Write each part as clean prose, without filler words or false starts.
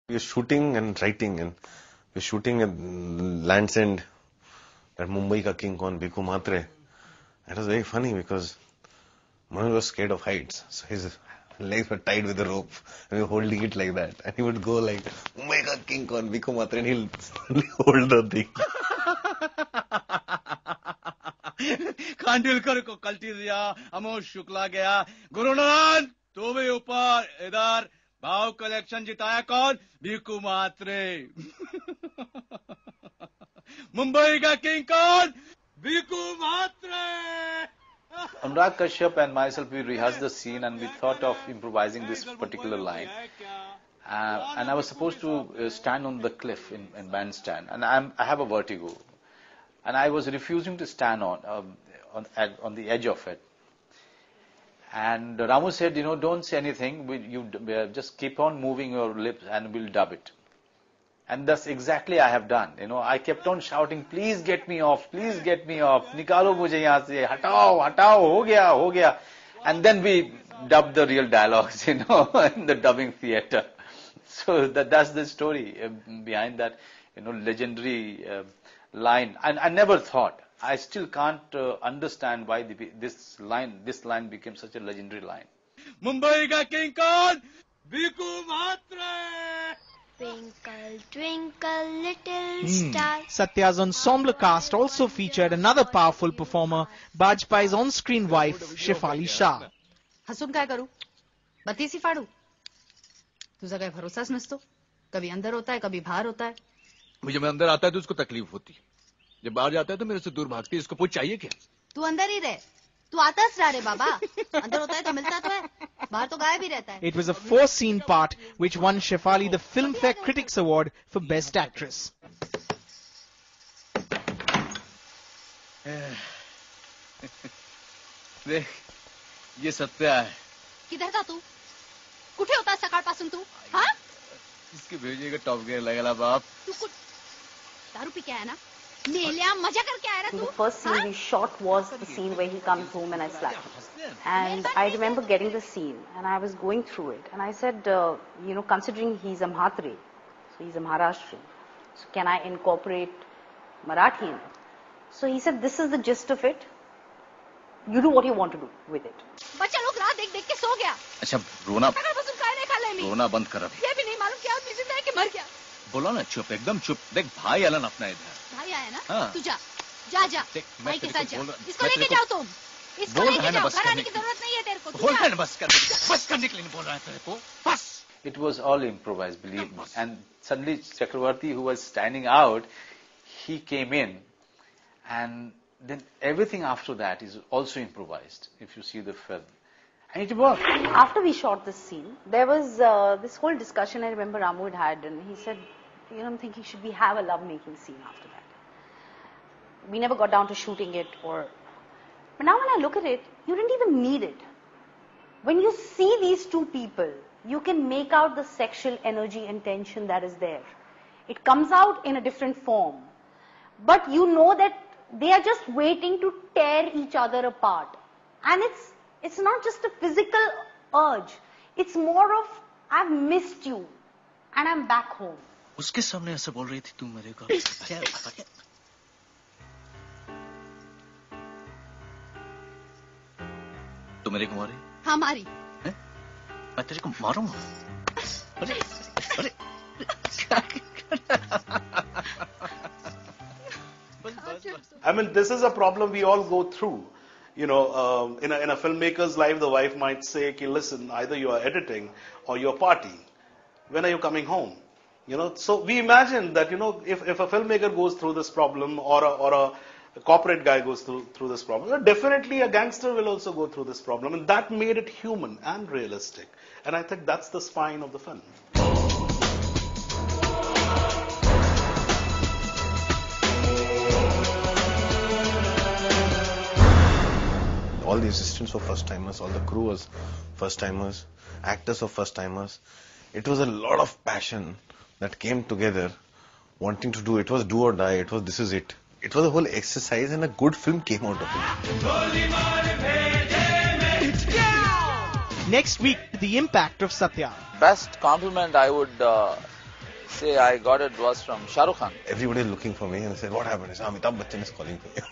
We were shooting and writing, and we were shooting at Land's End, at Mumbai ka king on Bhiku Matre. It was very funny because Manu was scared of heights, so his legs were tied with a rope, and we were holding it like that, and he would go like Mumbai ka king on Bhiku Matre, and he'll slowly hold the thing. Khandilkar को कल्टी दिया, अमोश शुक्ला गया, गुरुनाथ तो भी ऊपर, इधर भाव collection जिताया कौन? भीकू मात्रे. मुंबई का किंग कौन? भीकू मात्रे. Anurag Kashyap and myself, we rehearsed the scene and we thought of improvising this particular line. And I was supposed to stand on the cliff in bandstand, and I have a vertigo. And I was refusing to stand on the edge of it. And Ramu said, don't say anything. You just keep on moving your lips and we'll dub it. And that's exactly I have done. I kept on shouting, please get me off, please get me off. Nikalo mujhe yahan se, hatao, hatao, ho gaya. And then we dubbed the real dialogues, in the dubbing theatre. So that's the story behind that, legendary line. And I never thought, I still can't understand why this line became such a legendary line. Mumbai ka king kaun? Bhiku Matre. Twinkle, twinkle, little star. Satya's ensemble cast also featured another powerful performer, Bajpayee's on-screen wife, Shefali Shah. हसून काय करू? बत्ती सी फाड़ू? तुझा काय भरोसाच नसतो? कभी अंदर होता है, कभी बाहर होता है. मुझे में अंदर आता है तो उसको तकलीफ होती है. जब बाहर जाता है तो मेरे से दूर भागती है. इसको कुछ चाहिए क्या? तू अंदर ही रह. तू आताच रहा रे बाबा. अंदर होता है तो मिलता तो है. बाहर तो गायब ही रहता है. It was a 4-scene part which won Shefali the Filmfare Critics Award for Best Actress. देख, ये सत्या है. किधर था तू? कुठे होता सकाळपासून तू? हाँ? इसके भेजे का टॉप गियर लगेला बाप. तू कुठ दारू पी के आया ना? मेल्या मजा करके आया ना तू? The first scene we shot was the scene where he comes home and I slap him. And I remember getting the scene and I was going through it and I said, considering he's a Mhatre, so he's a Maharashtrian, so can I incorporate Marathi in it? So he said, this is the gist of it. You do what you want to do with it. बच्चा लोग रात देख देख के सो गया. अच्छा रोना. रोना बंद कर अभी. ये भी नहीं मालूम क्या जिंदा है कि मर गया. बोलो ना चुप, एकदम चुप. देख भाई आलन अपना इधर. भाई आया ना? हाँ. तू जा भाई के साथ जा. इसको लेके जाओ तुम. इसको लेके जाओ. घर आने की जरूरत नहीं है तेरे को. बोल रहा है बस करने के लिए बोल रहा है तेरे को. बस. It was all improvised, believe me. And suddenly Chakravarti, who was standing out, he came in, and then everything after that is also improvised, if you see the film. And it worked. After we shot this scene, there was this whole discussion I remember Ramu had, and he said, I'm thinking, should we have a love-making scene after that? We never got down to shooting it, but now when I look at it, you didn't even need it. When you see these two people, you can make out the sexual energy and tension that is there. It comes out in a different form. But you know that they are just waiting to tear each other apart. And it's not just a physical urge. It's more of, I've missed you and I'm back home. उसके सामने ऐसे बोल रही थी तू मेरे को. तू मेरे को मारी? हाँ मारी. मैं तेरे को मारूंगा. अरे I mean, this is a problem we all go through. In a filmmaker's life, the wife might say, okay, listen, either you are editing or you're partying. When are you coming home? So we imagine that, if a filmmaker goes through this problem or a corporate guy goes through this problem, definitely a gangster will also go through this problem. And that made it human and realistic. And I think that's the spine of the film. All the assistants were first-timers, all the crew was first-timers, actors were first-timers. It was a lot of passion that came together, wanting to do. It was do or die, it was this is it. It was a whole exercise and a good film came out of it. Next week, the impact of Satya. Best compliment I would Say, I got it was from Shah Rukh Khan. Everybody is looking for me and I said, what happened? I said, Amitabh Bachchan is calling for you.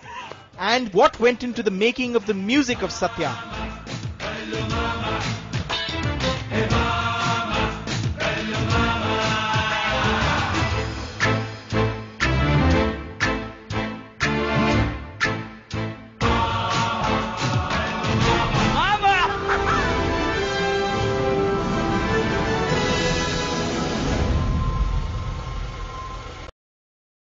And what went into the making of the music of Satya?